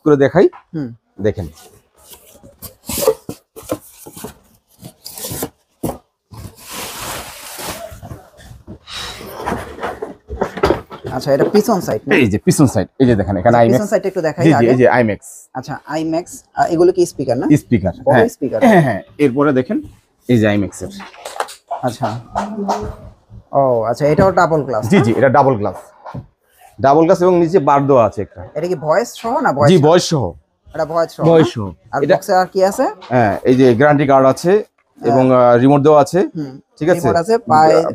করে দেখাই। দেখেন আচ্ছা, এটা পিছন সাইড। এই যে পিছন সাইড, এই যে দেখেন এখানে আইম্যাক্স। পিছন সাইড একটু দেখাই আগে। জি এই যে আইম্যাক্স। আচ্ছা, আইম্যাক্স এগুলো কি স্পিকার না? স্পিকার, হ্যাঁ স্পিকার। হ্যাঁ। এরপরে দেখেন এই যে আইম্যাক্স এর। আচ্ছা, ও আচ্ছা, এটাও ডাবল গ্লাস। জি এটা ডাবল গ্লাস। ডাবল গ্লাস এবং নিচে বার দেওয়া আছে একটা। এটা কি ভয়েস সহ না ভয়েস? জি ভয়েস সহ। এটা ভয়েস সহ। আর বক্সে আর কি আছে? হ্যাঁ, এই যে গ্যারান্টি কার্ড আছে এবং রিমোট দেওয়া আছে। ঠিক আছে, রিমোট আছে,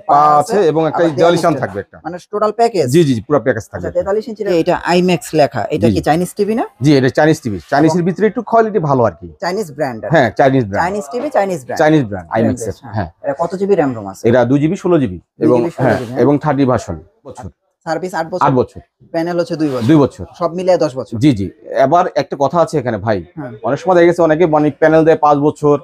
পা আছে এবং একটা জলিশন থাকবে একটা, মানে টোটাল প্যাকেজ। জি পুরো প্যাকেজ থাকবে। আচ্ছা, 43 ইঞ্চি। এটা আইম্যাক্স লেখা, এটা কি চাইনিজ টিভি না? জি এটা চাইনিজ টিভি। চাইনিজের ভিতরে একটু কোয়ালিটি ভালো আর কি, চাইনিজ ব্র্যান্ড। হ্যাঁ Chinese brand, Chinese TV, Chinese brand IMAX এর। হ্যাঁ, এটা কত জিবি র‍্যাম রোম আছে? এটা 2 জিবি 16 জিবি এবং হ্যাঁ এবং 30 ভার্সন। বছর সার্ভিস 8 বছর। 8 বছর। প্যানেল হচ্ছে 2 বছর। 2 বছর সব মিলিয়ে 10 বছর। জি এবার একটা কথা আছে এখানে ভাই, অনেক সময় দেখা গেছে অনেকে মানে প্যানেল দেয় 5 বছর,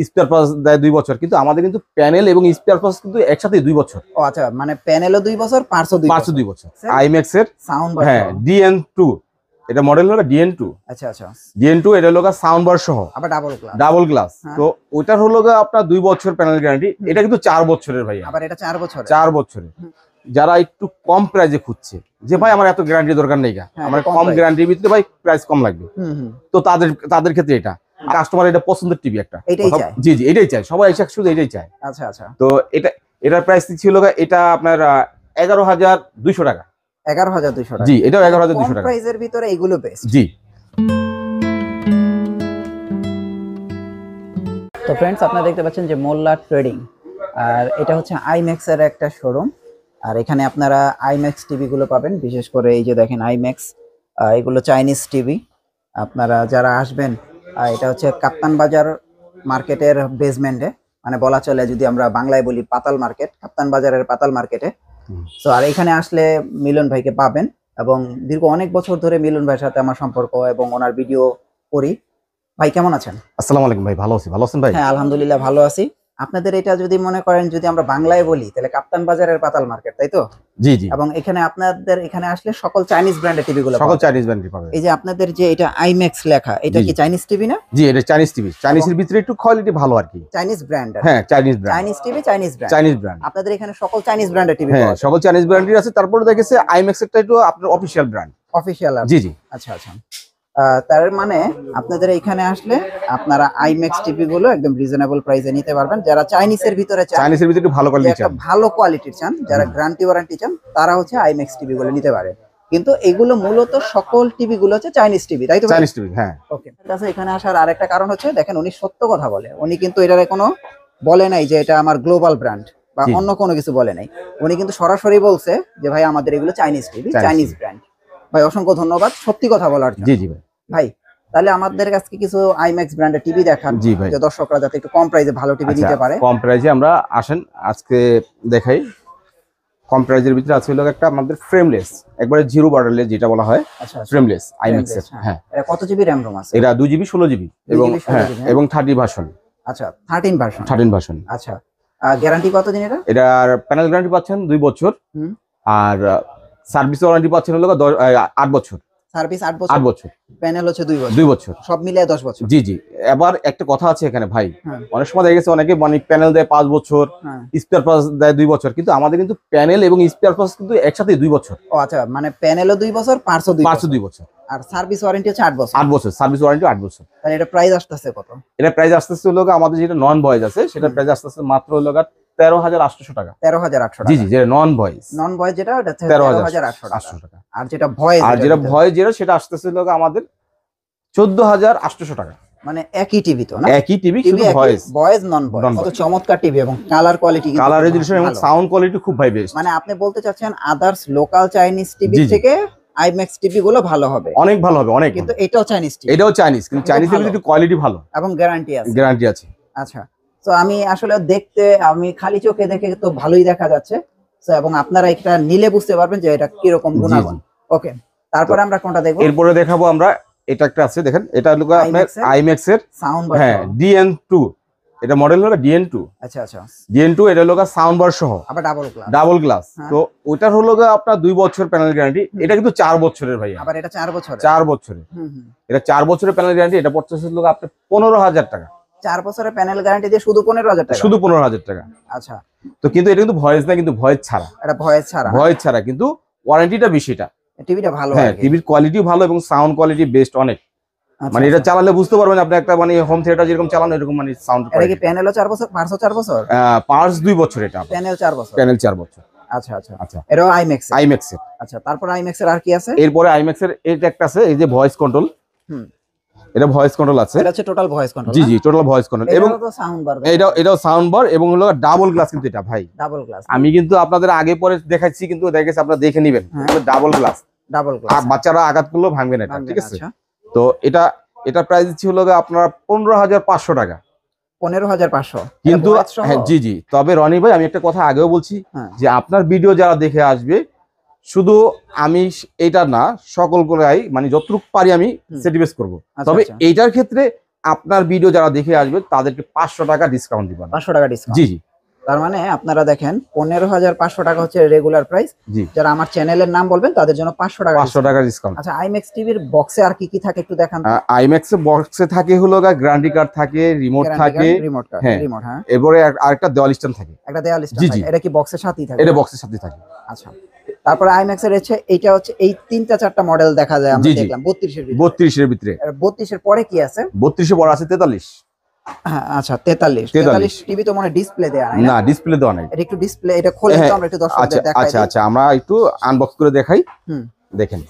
স্পেয়ার পার্টস দেয় 2 বছর, কিন্তু আমাদের কিন্তু প্যানেল এবং স্পেয়ার পার্টস কিন্তু একসাথে 2 বছর। ও আচ্ছা, মানে প্যানেলও 2 বছর, পার্টসও 2 বছর। আইম্যাক্স এর সাউন্ড বার, হ্যাঁ DN2, এটা মডেল হলো DN2। আচ্ছা DN2 এটা হলো সাউন্ড বার সহ, আবার ডাবল গ্লাস। তো ওটার হলো আপনার 2 বছর প্যানেল গ্যারান্টি, এটা কিন্তু 4 বছরের ভাই। আবার এটা 4 বছর। 4 বছরের। যারা একটু কম প্রাইসে খুঁজছে যে ভাই আমার এত গ্যারান্টি দরকার নেই, আমার কম গ্যারান্টির ভিতরে ভাই প্রাইস কম লাগবে, তো তাদের ক্ষেত্রে এটা কাস্টমার এটা পছন্দের টিভি একটা, এটাই চায়। জি এটাই চায়, সবাই শুধু এটাই চায়। আচ্ছা, তো এটার প্রাইস ছিল এটা আপনার 11,200 টাকা। 11,200 টাকা। জি এটাও 11,200 টাকা। প্রাইসের ভিতরে এগুলো বেস্ট। জি। তো ফ্রেন্ডস, আপনারা দেখতে পাচ্ছেন যে মোল্লা ট্রেডিং, আর এটা হচ্ছে আইম্যাক্স এর একটা শোরুম। আর এখানে আপনারা আইম্যাক্স টিভি গুলো পাবেন, বিশেষ করে এই যে দেখেন আইম্যাক্স, এগুলো চাইনিজ টিভি। আপনারা যারা আসবেন, এটা হচ্ছে কাপ্তান বাজার মার্কেটের বেসমেন্টে, মানে বলা চলে যদি আমরা বাংলায় বলি পাতাল মার্কেট, কাপ্তান বাজারের পাতাল মার্কেটে। তো আর এখানে আসলে মিলন ভাইকে পাবেন, এবং দীর্ঘ অনেক বছর ধরে মিলন ভাইয়ের সাথে আমার সম্পর্ক এবং ওনার ভিডিও করি। ভাই কেমন আছেন? আসসালামু আলাইকুম ভাই, ভালো আছি। ভালো আছেন ভাই? হ্যাঁ আলহামদুলিল্লাহ ভালো আছি। আপনাদের এটা যদি মনে করেন, যদি আমরা বাংলায় বলি তাহলে কাপ্তান বাজারের পাতাল মার্কেট, তাই তো? জি এবং এখানে আপনাদের এখানে আসলে সকল চাইনিজ ব্র্যান্ডের টিভি গুলো, সকল চাইনিজ ব্র্যান্ডই পাবেন। এই যে আপনাদের যে এটা আইম্যাক্স লেখা, এটা কি চাইনিজ টিভি না? জি এটা চাইনিজ টিভি। চাইনিজের ভিতরে একটু কোয়ালিটি ভালো আর কি, চাইনিজ ব্র্যান্ড। হ্যাঁ Chinese brand, Chinese TV, Chinese brand. আপনাদের এখানে সকল চাইনিজ ব্র্যান্ডের টিভি, হ্যাঁ সকল চাইনিজ ব্র্যান্ডই আছে। তারপরে দেখেছে আইম্যাক্স এরটা একটু আপনার অফিশিয়াল ব্র্যান্ড। অফিশিয়াল? জি আচ্ছা। তার মানে আপনাদের এখানে আসলে আপনারা আইম্যাক্স টিভি গুলো একদম রিজনেবল প্রাইসে নিতে পারবেন। যারা চাইনিজের ভিতরে একটু ভালো কোয়ালিটির চান, যারা গ্যারান্টি ওয়ারেন্টি চান, তারা হচ্ছে আইম্যাক্স টিভি গুলো নিতে পারে। কিন্তু এগুলো মূলত সকল টিভি গুলো হচ্ছে চাইনিজ টিভি, তাই তো? চাইনিজ টিভি, হ্যাঁ। ওকে, তাহলে এখানে আসার আরেকটা কারণ হচ্ছে, দেখেন উনি সত্য কথা বলে। উনি কিন্তু এটারে কোনো বলে নাই যে এটা আমার গ্লোবাল ব্র্যান্ড বা অন্য কোনো কিছু বলে নাই। উনি কিন্তু সরাসরি বলছে যে ভাই আমাদের এগুলো চাইনিজ টিভি, চাইনিজ ব্র্যান্ড। ভাই অসংখ্য ধন্যবাদ সত্যি কথা বলার জন্য। জি ভাই তাহলে আমাদের কাছে কিছু আইম্যাক্স ব্র্যান্ডের টিভি দেখান, যে দর্শকরা যাতে একটু কম প্রাইসে ভালো টিভি নিতে পারে। কম প্রাইসে আমরা আসেন আজকে দেখাই। কম প্রাইসের ভিতরে আছে হলো একটা আমাদের ফ্রেমলেস, একবারে জিরো বর্ডারলেস যেটা বলা হয়, ফ্রেমলেস আইম্যাক্স এর। হ্যাঁ, এটা কত জিবি র‍্যাম রোম আছে? এটা 2 জিবি 16 জিবি এবং হ্যাঁ এবং 30 ভার্সন। আচ্ছা 13 ভার্সন। আচ্ছা, গ্যারান্টি কতদিন এটা? এটার প্যানেল গ্যারান্টি পাচ্ছেন 2 বছর, আর সার্ভিস ওয়ারেন্টি পাচ্ছেন হলো 8 বছর। সার্ভিস 8 বছর, প্যানেল হচ্ছে 2 বছর, সব মিলিয়ে 10 বছর। জি এবার একটা কথা আছে এখানে ভাই, অনেক সময় দেখা গেছে অনেকে মানে প্যানেল দেয় 5 বছর, স্পেয়ার পার্টস দেয় 2 বছর, কিন্তু আমাদের কিন্তু প্যানেল এবং স্পেয়ার পার্টস কিন্তু একসাথে 2 বছর। ও আচ্ছা, মানে প্যানেলও 2 বছর, পার্টসও 2 বছর, আর সার্ভিস ওয়ারেন্টি হচ্ছে 8 বছর। 8 বছর সার্ভিস ওয়ারেন্টি 8 বছর। তাহলে এটা প্রাইস আসতেছে কত? এটা প্রাইস আসতেছে হলো আমাদের যেটা নন ভয়েস আছে, সেটা প্রাইস আসতেছে মাত্র হলো 13,800 টাকা। 13,800 টাকা। জি যেটা নন ভয়েস যেটা ওটা 13,800 টাকা। আর যেটা ভয়েস সেটা আসতেছে হলো আমাদের 14,800 টাকা। মানে একই টিভি তো না? একই টিভি, শুধু ভয়েস নন ভয়েস। কত চমৎকার টিভি, এবং কালার কোয়ালিটি, কালার রেজোলিউশন এবং সাউন্ড কোয়ালিটি খুব ভাই বেস্ট। মানে আপনি বলতে চাচ্ছেন আদার্স লোকাল চাইনিজ টিভি থেকে আইম্যাক্স টিভি গুলো ভালো হবে? অনেক ভালো হবে, অনেক। কিন্তু এটাও চাইনিজ টিভি? এটাও চাইনিজ, কিন্তু চাইনিজের একটু কোয়ালিটি ভালো এবং গ্যারান্টি আছে। আচ্ছা, তো আমি আসলে দেখতে, আমি খালি চোখে দেখে তো ভালোই দেখা যাচ্ছে, এবং আপনারা এটা নিলে বুঝতে পারবেন যে এটা কি রকম গুণাগুণ। ওকে, তারপরে আমরা কোনটা দেখব? এরপরে দেখাবো আমরা এটা একটা আছে, দেখেন এটা হলো আপনার আইম্যাক্স এর সাউন্ড, হ্যাঁ DN2। এটা মডেল হলো DN2। আচ্ছা আচ্ছা, DN2 এটা হলো সাউন্ড বার সহ, আবার ডাবল গ্লাস। Double glass. তো ওটার হলো আপনার 2 বছর প্যানেল গ্যারান্টি, এটা কিন্তু 4 বছরের ভাই, আবার এটা 4 বছরের। 4 বছরের, এটা 4 বছরের প্যানেল গ্যারান্টি। এটা পড়তেছে হলো আপনার 15,000 টাকা। 4 বছরের প্যানেল গ্যারান্টি দিয়ে শুধু 15,000 টাকা, শুধু 15,000 টাকা। আচ্ছা, তো কিন্তু এটা কিন্তু ভয়েস না, কিন্তু ভয়েস ছাড়া, এটা ভয়েস ছাড়া, ভয়েস ছাড়া, কিন্তু ওয়ারেন্টিটা বেশি। এটা টিভিটা ভালো, হ্যাঁ, টিভির কোয়ালিটিও ভালো এবং সাউন্ড কোয়ালিটি বেস্ট অনেক। মানে এটা চালালে বুঝতে পারবেন আপনি একটা মানে হোম থিয়েটার যেরকম চালানো এরকম মানে সাউন্ড। এটা কি প্যানেলও 4 বছর, পার্টসও 4 বছর? পার্টস 2 বছর, এটা প্যানেল 4 বছর, প্যানেল 4 বছর। আচ্ছা আচ্ছা আচ্ছা, এটাও আইম্যাক্স, আইম্যাক্স এর। আচ্ছা, তারপর আইম্যাক্স এর আর কি আছে? এরপরে আইম্যাক্স এর এটা একটা আছে, এই যে ভয়েস কন্ট্রোল। এটা ভয়েস কন্ট্রোল আছে, এটা হচ্ছে টোটাল ভয়েস কন্ট্রোল। জি জি, টোটাল ভয়েস কন্ট্রোল। এবং সাউন্ড বার, এটাও সাউন্ড বার এবং হলো ডাবল গ্লাস। কিন্তু এটা ভাই ডাবল গ্লাস, আমি কিন্তু আপনাদের আগে পরে দেখাচ্ছি, কিন্তু দেখেছি আপনারা দেখে নেবেন, ডাবল গ্লাস। ডাবল গ্লাস, আর বাচ্চারা আঘাত করলেও ভাঙবে না এটা, ঠিক আছে? তো এটা প্রাইস দিচ্ছি হলো আপনার 15,500 টাকা। 15,500 কিন্তু জি জি, তবে রনি ভাই আমি একটা কথা আগেও বলছি যে আপনার ভিডিও যারা দেখে আসবে, শুধু আমি এটা না, সকল করাই মানে যতটুকু পারি আমি স্যাটিসফাই করব। তবে এইটার ক্ষেত্রে আপনার ভিডিও যারা দেখে আসবে তাদেরকে 500 টাকা ডিসকাউন্ট দিব। 500 টাকা ডিসকাউন্ট, জি জি। তার মানে আপনারা দেখেন 15,500 টাকা হচ্ছে রেগুলার প্রাইস। জি, যারা আমার চ্যানেলের নাম বলবেন তাদের জন্য 500 টাকা ডিসকাউন্ট। আচ্ছা, আইম্যাক্স টিভির বক্সে আর কি কি থাকে একটু দেখান। আইম্যাক্স এর বক্সে থাকে হলো গ্যারান্টি কার্ড থাকে, রিমোট থাকে, রিমোট কার্ড, রিমোট, হ্যাঁ, এরপরে আরেকটা দেওয়াল স্ট্যান্ড থাকে, একটা দেওয়াল স্ট্যান্ড থাকে। এটা কি বক্সের সাথেই থাকে? এটা বক্সের সাথেই থাকে। আচ্ছা, তারপরে আইম্যাক্স এর হচ্ছে এইটা হচ্ছে এই 3টা 4টা মডেল দেখা যায়, আমরা দেখলাম 32 এর ভিতরে। 32 এর ভিতরে, 32 এর পরে কি আছে? 32 এর পরে আছে 43। হ্যাঁ, আচ্ছা, 43 টিভি তো মনে ডিসপ্লে দেয়া নাই না, ডিসপ্লে দেওয়া নাই। এটা একটু ডিসপ্লে, এটা খুলে তো আমরা একটু দর্শকদের দেখাই। আচ্ছা আচ্ছা, আমরা একটু আনবক্স করে দেখাই। দেখেন,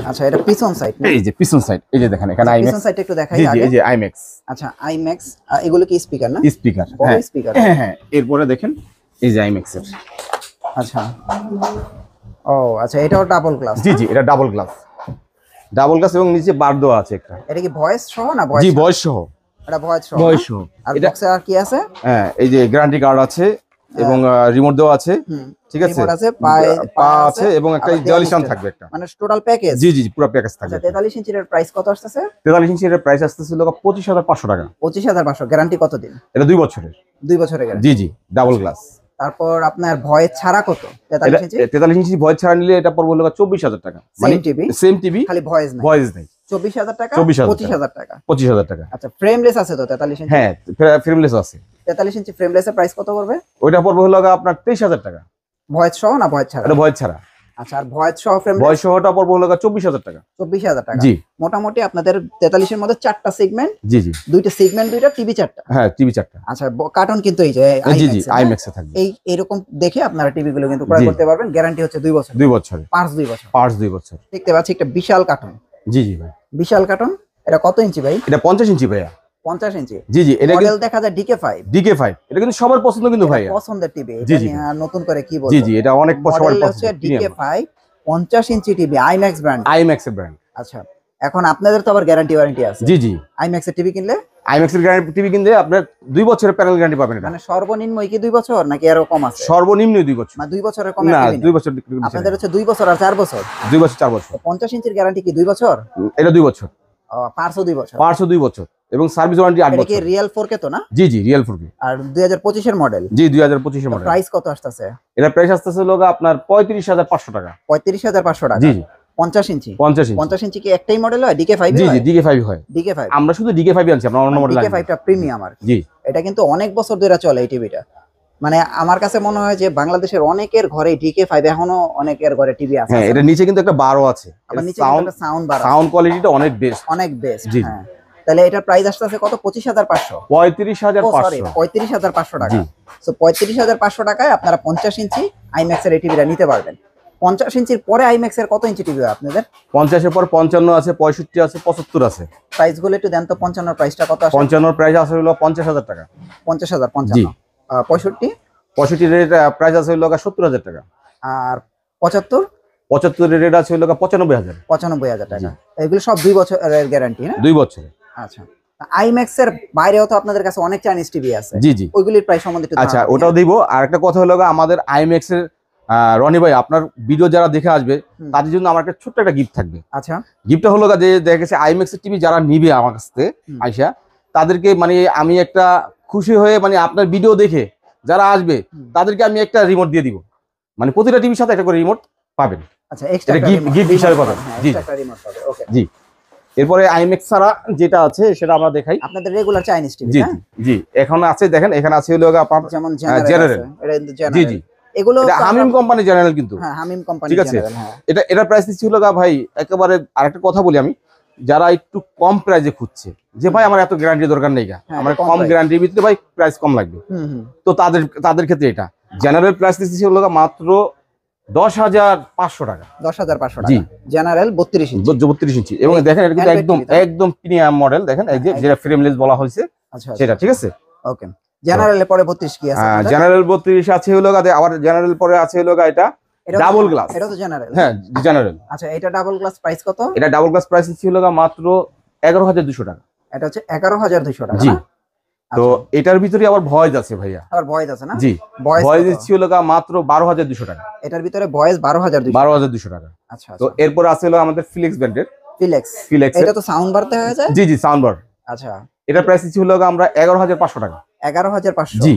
আচ্ছা, এটা পিছন সাইড, এই যে পিছন সাইড, এই যে দেখেন এখানে আইম্যাক্স পিছন সাইডটা একটু দেখাই আগে। আগে। এই যে আইম্যাক্স। আচ্ছা, আইম্যাক্স, এগুলো কি স্পিকার না? স্পিকার, হ্যাঁ স্পিকার, হ্যাঁ হ্যাঁ। এরপরে দেখেন এই যে আইম্যাক্স এর। আচ্ছা, ও আচ্ছা, এটাও ডাবল গ্লাস। জি জি, এটা ডাবল গ্লাস, ডাবল গ্লাস এবং নিচে বার দেওয়া আছে একটা। এটা কি ভয়েস সহ না? ভয়েস, জি ভয়েস সহ, এটা ভয়েস সহ, ভয়েস সহ। আর বক্সে আর কি আছে? হ্যাঁ, এই যে গ্যারান্টি কার্ড আছে এবং রিমোট দেওয়া আছে, ঠিক আছে, রিমোট আছে, পা আছে এবং একটা দেওয়াল স্ট্যান্ড থাকবে একটা, মানে টোটাল প্যাকেজ। জি জি, পুরো প্যাকেজ থাকবে। আচ্ছা, 43 ইঞ্চির প্রাইস কত আসছে? 43 ইঞ্চির প্রাইস আসছে 25,500 টাকা। 25,500। গ্যারান্টি কতদিন? এটা 2 বছরের। 2 বছরের গ্যারান্টি, জি জি, ডাবল গ্লাস। তারপর আপনার ভয়েস ছাড়া কত? 43 ইঞ্চি, 43 ইঞ্চি ভয়েস ছাড়া নিলে এটা পড়বে হলো 24,000 টাকা। মানে সেম টিভি, খালি ভয়েস নাই, ভয়েস নাই। 24,000 টাকা, 25,000 টাকা, 25,000 টাকা। আচ্ছা, ফ্রেমলেস আছে তো 43 ইঞ্চি? হ্যাঁ, ফ্রেমলেস আছে। 43 ইঞ্চি ফ্রেমলেসের প্রাইস কত করবে? ওইটা পড়বে হলো আপনার 23,000 টাকা। ভয়েস সহ না ভয়েস ছাড়া? এটা ভয়েস ছাড়া। আচ্ছা, আর ভয়েস সহ ফ্রেমলেস? ভয়েস সহটা পড়বে হলো 24,000 টাকা। 24,000 টাকা। জি, মোটামুটি আপনাদের 43 এর মধ্যে 4টা সেগমেন্ট। জি জি, 2টা সেগমেন্ট, 2টা টিভি, 4টা। হ্যাঁ, টিভি 4টা। আচ্ছা, কার্টুন কিন্তু এই যে জি জি, আইম্যাক্স এ থাকবে। এরকম দেখে আপনারা টিভি গুলো কিন্তু ক্রয় করতে পারবেন। গ্যারান্টি হচ্ছে 2 বছর। 2 বছরের। পার্টস 2 বছর। পার্টস 2 বছর। দেখতে পাচ্ছি একটা বিশাল কার্টুন। জি জি ভাই, বিশাল কার্টুন। এটা কত ইঞ্চি ভাই? এটা 50 ইঞ্চি ভাইয়া। 50 ইঞ্চি। জি জি, এটা মডেল দেখা যায় DK5। DK5, এটা কিন্তু সবার পছন্দ কিন্তু ভাই, পছন্দের টিভি। জি জি, আর নতুন করে কি বলবো? জি জি, এটা অনেক সবার পছন্দ হচ্ছে DK5 50 inch TV, IMAX brand. IMAX এর ব্র্যান্ড। আচ্ছা, এখন আপনাদের তো আবার গ্যারান্টি ওয়ারেন্টি আছে। জি জি, আইম্যাক্স এর টিভি কিনলে, আইম্যাক্স এর গ্যারান্টি টিভি কিনলে আপনার 2 বছরের প্যানেল গ্যারান্টি পাবেন। মানে সর্বনিম্ন কি 2 বছর নাকি আরো কম আছে? সর্বনিম্ন 2 বছর। মানে 2 বছরের কম না, 2 বছর। আপনাদের হচ্ছে 2 বছর আর 4 বছর। 2 বছর 4 বছর। 50 ইঞ্চির গ্যারান্টি কি 2 বছর? এটা 2 বছর। পার্টসও 2 বছর। পার্টসও 2 বছর এবং সার্ভিস ওয়ারেন্টি 8 বছর। এটা কি রিয়েল 4K তো না? জি জি, রিয়েল 4K। আর 2025 এর মডেল? জি, 2025 এর মডেল। প্রাইস কত আসছে? এটা প্রাইস আসছে হলো আপনার 35,500 টাকা। 35,500 টাকা। জি জি, 50 ইঞ্চি। 50 ইঞ্চি কি একটাই মডেল হয়? DK5 জি জি, DK5 হয়। DK5 আমরা শুধু DK5 আনছি, আমরা অন্য মডেল DK5 টা প্রিমিয়াম আর। জি, এটা কিন্তু অনেক বছর ধরে চলে এই টিভিটা। মানে আমার কাছে মনে হয় যে বাংলাদেশের অনেকের ঘরে DK5 এখনো অনেকের ঘরে টিভি আছে। হ্যাঁ, এটা নিচে কিন্তু একটা বারও আছে। আবার নিচে একটা সাউন্ড বার আছে। সাউন্ড কোয়ালিটিটা অনেক বেস্ট, অনেক বেস্ট। জি, হ্যাঁ, তাহলে এটার প্রাইস আসছে কত? 25,500। 35,500 টাকা। সো 35,500 টাকায় আপনারা 50 ইঞ্চি আইম্যাক্স এর এই টিভিটা নিতে পারবেন। 50 ইঞ্চির পরে আইম্যাক্স এর কত ইঞ্চি টিভি হয় আপনাদের? 50 এর পর 55 আছে, 65 আছে, 75 আছে। প্রাইস গুলো একটু দেন তো। 55 প্রাইসটা কত আসে? 55 প্রাইস আছে হলো 50,000 টাকা। 50,000, 55। জি। 65? 65 এর প্রাইস আছে হলো 70,000 টাকা। আর 75? 75 এর রেট আছে হলো 95,000। 95,000 টাকা। এগুলো সব 2 বছরের গ্যারান্টি না? 2 বছরের। আচ্ছা, আইম্যাক্স এর বাইরেও তো আপনাদের কাছে অনেক চাইনিজ টিভি আছে। জি জি, ওইগুলির প্রাইস সম্বন্ধে একটু আচ্ছা ওটাও দিব। আর একটা কথা হলো আমাদের আইম্যাক্স এর রনি ভাই আপনার ভিডিও যারা দেখে আসবে তাদের জন্য আমার একটা ছোট্ট একটা গিফট থাকবে। আচ্ছা, গিফটটা হলো যে দেখা গেছে আইম্যাক্স টিভি যারা নিবে আমার কাছ থেকে আইসা, তাদেরকে মানে আমি একটা খুশি হয়ে মানে আপনার ভিডিও দেখে যারা আসবে তাদেরকে আমি একটা রিমোট দিয়ে দিব, মানে প্রতিটা টিভির সাথে একটা করে রিমোট পাবেন। আচ্ছা, এক্সট্রা গিফট হিসাবে পাবেন। জি ওকে জি। এরপরে আইম্যাক্স ছাড়া যেটা আছে সেটা আমরা দেখাই, আপনাদের রেগুলার চাইনিজ টিভি। জি জি, এখন আছে দেখেন, এখানে আছে হলো আপনার যেমন জেনারেল। জি জি, এগুলো এটা হামিম কোম্পানি জেনারেল কিন্তু। হ্যাঁ, হামিম কোম্পানি ঠিক আছে। জেনারেল। হ্যাঁ, এটা প্রাইস দিচ্ছি হলো ভাই একেবারে। আরেকটা কথা বলি আমি, যারা একটু কম প্রাইসে খুঁজছে যে ভাই আমার এত গ্যারান্টি দরকার নেই, আমার কম গ্যারান্টির ভিতরে ভাই প্রাইস কম লাগবে, তো তাদের ক্ষেত্রে এটা জেনারেল প্রাইস দিচ্ছি হলো মাত্র 10,500 টাকা। 10,500 জি, টাকা জেনারেল 32 ইঞ্চি। 32 ইঞ্চি, এবং দেখেন এটা কিন্তু একদম একদম প্রিমিয়াম মডেল। দেখেন এই যে যেটা ফ্রেমলেস বলা হয়েছে সেটা, ঠিক আছে। ওকে, জেনারেলের পরে 32 কি আছে? জেনারেল 32 আছে হলো আবার জেনারেল পরে আছে হলো এটা ডাবল গ্লাস। এটা তো জেনারেল। হ্যাঁ, জেনারেল। আচ্ছা, এটা ডাবল গ্লাস প্রাইস কত? এটা ডাবল গ্লাস প্রাইস ছিল মাত্র 11,200 টাকা। এটা হচ্ছে 11,200 টাকা। জি। তো এটার ভিতরে আবার ভয়েস আছে ভাইয়া। আবার ভয়েস আছে না? জি, ভয়েস ছিল মাত্র 12,200 টাকা। এটার ভিতরে ভয়েস 12,200 টাকা। আচ্ছা, তো এরপর আছে হলো আমাদের ফিলিক্স ব্র্যান্ডের। ফিলিক্স এটা তো সাউন্ড বারতে হয়ে যায়। জি জি, সাউন্ড বার। আচ্ছা, এটার প্রাইস ছিল আমরা 11,500 টাকা। 11,500। জি,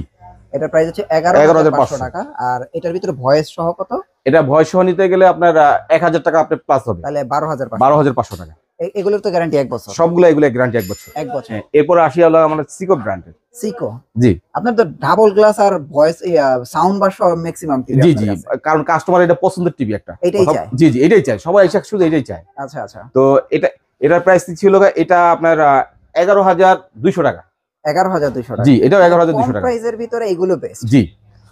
এটার প্রাইস হচ্ছে 11,500 টাকা। আর এটার ভিতরে ভয়েস সহ কত? এটা ভয়েস সহ নিতে গেলে আপনার 1,000 টাকা আপনি প্লাস হবে, তাহলে 12,500 টাকা। এগুলোর তো গ্যারান্টি 1 বছর। সবগুলো এগুলো গ্যারান্টি 1 বছর। 1 বছর। এরপর আসি হলো আমাদের সিকো ব্র্যান্ডের। সিকো। জি, আপনার তো ডাবল গ্লাস আর ভয়েস সাউন্ড বার সহ ম্যাক্সিমাম টিভি। জি জি, কারণ কাস্টমার এটা পছন্দের টিভি একটা, এটাই চায়। জি জি, এটাই চায় সবাই, শুধু এটাই চায়। আচ্ছা আচ্ছা। তো এটার প্রাইস ছিল এটা আপনার 11,200 টাকা। 11,200 টাকা। জি, এটাও 11,200 টাকা। প্রাইসের ভিতরে এগুলো বেস্ট। জি,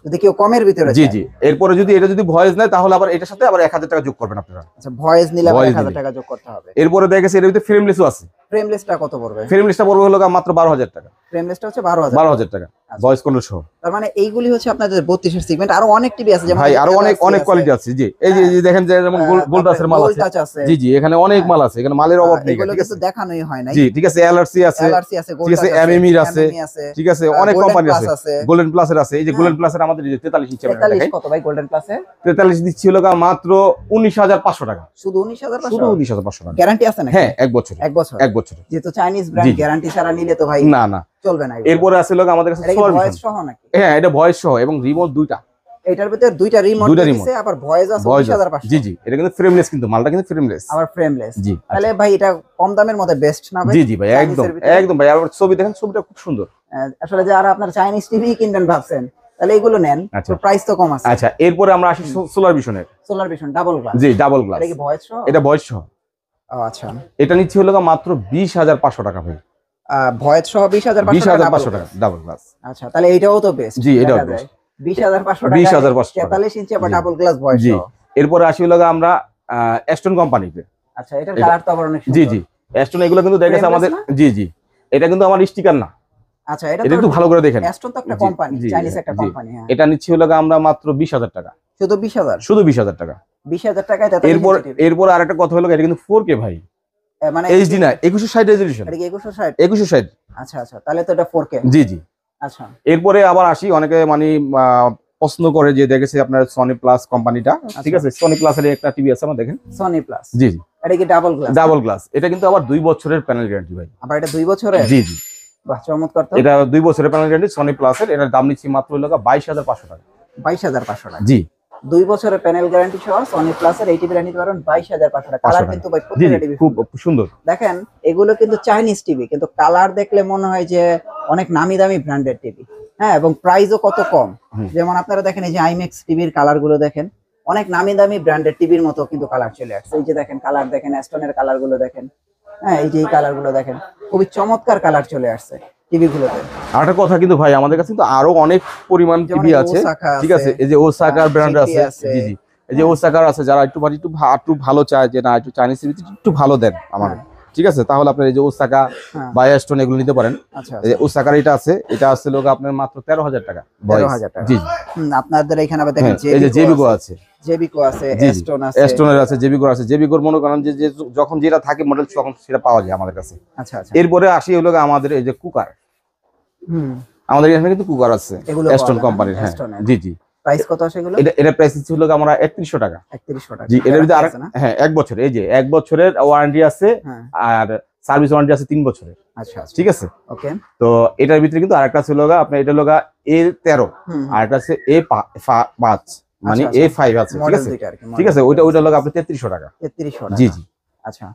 যদি কেউ কমের ভিতরে জি জি। এরপরে যদি এটা ভয়েস নেয় তাহলে আবার এটার সাথে আবার 1,000 টাকা যোগ করবেন আপনারা। আচ্ছা, ভয়েস নিলে 1,000 টাকা যোগ করতে হবে। এরপরে দেখা গেছে এর ভিতরে ফ্রেমলেসও আছে। ফ্রেমলেসটা কত পড়বে? ফ্রেমলেসটা পড়বে হলো মাত্র 12,000 টাকা। ফ্রেমলেসটা হচ্ছে 12,000 টাকা, ভয়েস কন্ট্রোল সহ। তার মানে এইগুলি হচ্ছে আপনাদের 32 এর সেগমেন্ট। আরো অনেক টিভি আছে, যেমন ভাই আরো অনেক কোয়ালিটি আছে। জি, এই যে দেখেন যেমন গোল্ড টাচের মাল আছে। জি জি, এখানে অনেক মাল আছে, এখানে মালের অভাব নেই। এগুলো কিন্তু দেখানোই হয় না। জি, ঠিক আছে। এলআরসি আছে, ঠিক আছে, এমএমই আছে, ঠিক আছে, অনেক কোম্পানি আছে। গোল্ডেন প্লাসের আছে। এই যে গোল্ডেন প্লাসের আমাদের 43 ইঞ্চি আমরা দেখাই। কত ভাই গোল্ডেন প্লাসে? 43 দিচ্ছি হলো মাত্র 19,500 টাকা। শুধু 19,500? শুধু 19,500 টাকা। গ্যারান্টি আছে নাকি? হ্যাঁ, 1 বছর। 1 বছর। 1 বছর। যেহেতু চাইনিজ ব্র্যান্ড, গ্যারান্টি ছাড়া নিলে তো ভাই না চলবে না। এরপরে আছে আমাদের কাছে সোলার ভয়েস সহ নাকি? হ্যাঁ, এটা ভয়েস সহ এবং রিমোট দুইটা। এটার ভিতরে দুইটা রিমোট দিয়েছে, আবার ভয়েস আছে 19,500। জি জি, এটা কিন্তু ফ্রেমলেস, কিন্তু মালটা কিন্তু ফ্রেমলেস, আবার ফ্রেমলেস। জি। তাহলে ভাই এটা কম দামের মধ্যে বেস্ট না ভাই? জি জি ভাই, একদম ভাই। আর ছবি দেখেন, ছবিটা খুব সুন্দর। আসলে যারা আপনার চাইনিজ টিভি কিনবেন ভাবছেন, তাহলে এগুলো নেন, তো প্রাইস তো কম আছে। আচ্ছা, এরপরে আমরা আসি সোলার ভিশনের। Solar Vision double glass. জি, ডাবল গ্লাস। এটা কি ভয়েস সহ? এটা ভয়েস সহ। ও আচ্ছা। এটা নিচ্ছে হলো মাত্র 20,500 টাকা ভাই। ভয়েস সহ 20,500 টাকা ডাবল গ্লাস। আচ্ছা, তাহলে এটাও তো বেস্ট। জি, এটাও বেস্ট। 20,500 টাকা। 20,500 টাকা 43 ইঞ্চি আবার ডাবল গ্লাস ভয়েস সহ। এরপরে আসি হলো আমরা অ্যাস্টন কোম্পানিতে। আচ্ছা, এটার কালার তো আবার অনেক সুন্দর। জি জি, অ্যাস্টন এগুলো কিন্তু দেখেছে আমাদের। জি জি, এটা কিন্তু আমার স্টিকার না। আচ্ছা, এটা একটু ভালো করে দেখেন। অ্যাস্টন তো একটা কোম্পানি, চাইনিজ একটা কোম্পানি। হ্যাঁ, এটা নিচ্ছি হলো আমরা মাত্র 20,000 টাকা। শুধু 20,000? শুধু 20,000 টাকা। 20,000 টাকায়। এরপর আরেকটা কথা হলো, এটা কিন্তু 4K ভাই, মানে এইচডি না, 2160 রেজোলিউশন। এটা কি 2160? 2160। আচ্ছা আচ্ছা, তাহলে তো এটা 4K। জি জি। আচ্ছা, এরপরে আবার আসি, অনেকে মানে পছন্দ করে যে দেখেছে আপনার সনি প্লাস কোম্পানিটা। ঠিক আছে, সনি প্লাসের একটা টিভি আছে আমার, দেখেন সনি প্লাস। জি জি। এটা কি ডাবল গ্লাস? Double glass. এটা কিন্তু আবার 2 বছরের প্যানেল গ্যারান্টি ভাই। আবার এটা 2 বছরের? জি জি। বাহ, চমৎকার তো। এটা 2 বছরের প্যানেল গ্যারান্টি সনি প্লাসের। এটার দাম নিচ্ছি মাত্র 22,500 টাকা। 22,500 টাকা। জি, 2 বছরের প্যানেল গ্যারান্টি সহ সনি প্লাসের এই টিভিটা নিতে পারেন 22,500 টাকা। কালার কিন্তু ভাই প্রত্যেকটা টিভি খুব সুন্দর। দেখেন, এগুলো কিন্তু চাইনিজ টিভি, কিন্তু কালার দেখলে মনে হয় যে অনেক নামি দামি ব্র্যান্ডেড টিভি। হ্যাঁ, এবং প্রাইসও কত কম। যেমন আপনারা দেখেন, এই যে আইম্যাক্স টিভির কালার গুলো দেখেন, অনেক নামি দামি ব্র্যান্ডেড টিভির মতো কিন্তু কালার চলে আসছে। এই যে দেখেন কালার দেখেন, অ্যাস্টনের কালার গুলো দেখেন। হ্যাঁ, এই যে এই কালার গুলো দেখেন, খুবই চমৎকার কালার চলে আসছে টিভি গুলোতে। আর একটা কথা কিন্তু ভাই, আমাদের কাছে কিন্তু আরো অনেক পরিমাণ টিভি আছে। ঠিক আছে, এই যে ওসাকার ব্র্যান্ড আছে। জি জি, এই যে ওসাকার আছে। যারা একটু ভালো চায় যে না, একটু চাইনিজ টিভি একটু ভালো দেন আমার, ঠিক আছে, তাহলে আপনার এই যে ওসাকা বা অ্যাস্টন এগুলো নিতে পারেন। আচ্ছা, এই যে ওসাকার এটা আছে, এটা আছে লোক আপনার মাত্র 13,000 টাকা। 13,000 টাকা। জি জি। আপনাদের এখানে আবার দেখেন এই যে জেবিকো আছে, অ্যাস্টন আছে, অ্যাস্টনের আছে, জেবিকোর আছে। জেবিকোর মনে করেন যে যখন যেটা থাকে মডেল তখন সেটা পাওয়া যায় আমাদের কাছে। আচ্ছা আচ্ছা। এরপরে আসি হলো আমাদের এই যে কুকার। আমাদের এখানে কিন্তু কুকার আছে অ্যাস্টন কোম্পানির। হ্যাঁ, জি জি। প্রাইস কত আছে এগুলো? এটা প্রাইস ছিল আমরা 3100 টাকা। 3100 টাকা। জি, এটার ভিতরে হ্যাঁ 1 বছর, এই যে 1 বছরের ওয়ারেন্টি আছে, আর সার্ভিস ওয়ারেন্টি আছে 3 বছরের। আচ্ছা, ঠিক আছে। ওকে। তো এটার ভিতরে কিন্তু আরেকটা ছিল আপনার, এটা হলো A13 আর এটা আছে A5, মানে A5 আছে। ঠিক আছে, ঠিক আছে, ওইটা হলো আপনার 3300 টাকা। 3300 টাকা। জি জি। আচ্ছা,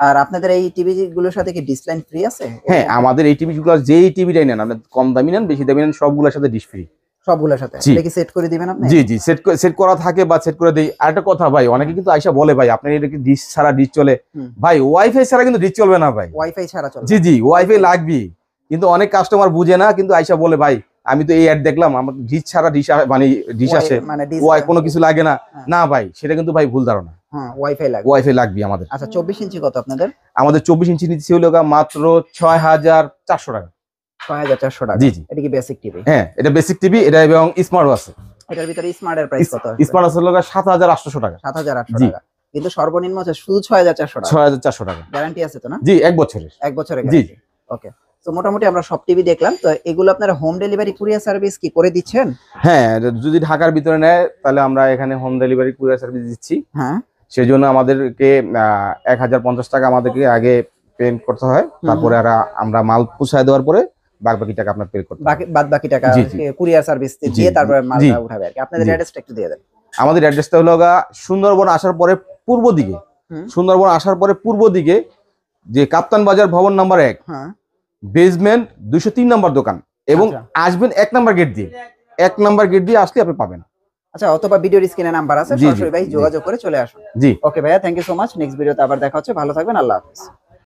আর আপনাদের এই টিভি গুলোর সাথে কি ডিশ লাইন ফ্রি আছে? হ্যাঁ, আমাদের এই টিভি গুলো, যেই টিভিটাই নেন, আপনি কম দামি নেন বেশি দামি নেন, সবগুলোর সাথে ডিশ ফ্রি। সবগুলোর সাথে? এটা কি সেট করে দিবেন আপনি? জি জি, সেট করা থাকে বা সেট করে দেই। আর একটা কথা ভাই, অনেকে কিন্তু আইসা বলে ভাই আপনার এটা কি ডিশ ছাড়া ডিশ চলে? ভাই ওয়াইফাই ছাড়া কিন্তু ডিশ চলবে না ভাই। ওয়াইফাই ছাড়া চলবে? জি জি, ওয়াইফাই লাগবে, কিন্তু অনেক কাস্টমার বুঝে না, কিন্তু আইসা বলে ভাই আমি তো এই অ্যাড দেখলাম, আমার ডিশ ছাড়া ডিশ মানে ডিশ আসে, ওয়াই কোনো কিছু লাগে না। না ভাই, সেটা কিন্তু ভাই ভুল ধারণা। হ্যাঁ, ওয়াইফাই লাগবে। ওয়াইফাই লাগবে আমাদের। আচ্ছা, 24 ইঞ্চি কত আপনাদের? আমাদের 24 ইঞ্চি নিচে হলো মাত্র 6400 টাকা। 6400 টাকা। জি জি। এটা কি বেসিক টিভি? হ্যাঁ, এটা বেসিক টিভি, এটা এবং স্মার্টও আছে। এটার ভিতরে স্মার্ট এর প্রাইস কত আছে? স্মার্ট আছে 7800 টাকা। 7800 টাকা। কিন্তু সর্বনিম্ন আছে শুধু 6400 টাকা। 6400 টাকা। গ্যারান্টি আছে তো না? জি, 1 বছরের। 1 বছরের গ্যারান্টি। ওকে। তো মোটামুটি আমরা সব টিভি দেখলাম। তো এগুলো আপনারা হোম ডেলিভারি কুরিয়ার সার্ভিস কি করে দিচ্ছেন? হ্যাঁ, যদি ঢাকার ভিতরে নেয় তাহলে আমরা এখানে হোম ডেলিভারি কুরিয়ার সার্ভিস দিচ্ছি। হ্যাঁ, সেজন্য আমাদেরকে 1050 টাকা আমাদেরকে আগে পেমেন্ট করতে হয়, তারপরে আমরা মাল পৌঁছায় দেওয়ার পরে বাকি টাকা আপনার পে করতে হবে। বাকি টাকা কুরিয়ার সার্ভিস দিয়ে তারপরে মালটা উঠাবে আর কি। আপনাদের অ্যাড্রেসটা একটু দিয়ে দেন। আমাদের অ্যাড্রেসটা হলো সুন্দরবন আসার পরে পূর্ব দিকে, সুন্দরবন আসার পরে পূর্ব দিকে যে কাপ্তান বাজার ভবন নাম্বার 1, বেসমেন্ট 203 নম্বর দোকান, এবং আসবেন 1 নাম্বার গেট দিয়ে। 1 নাম্বার গেট দিয়ে আসলে আপনি পাবেন। আচ্ছা, অথবা ভিডিওর স্ক্রিনে নাম্বার আছে, সরাসরি ভাই যোগাযোগ করে চলে আসুন। জি, ওকে ভাইয়া, thank you so much. Next ভিডিওতে আবার দেখা হচ্ছে। ভালো থাকবেন, আল্লাহ হাফেজ।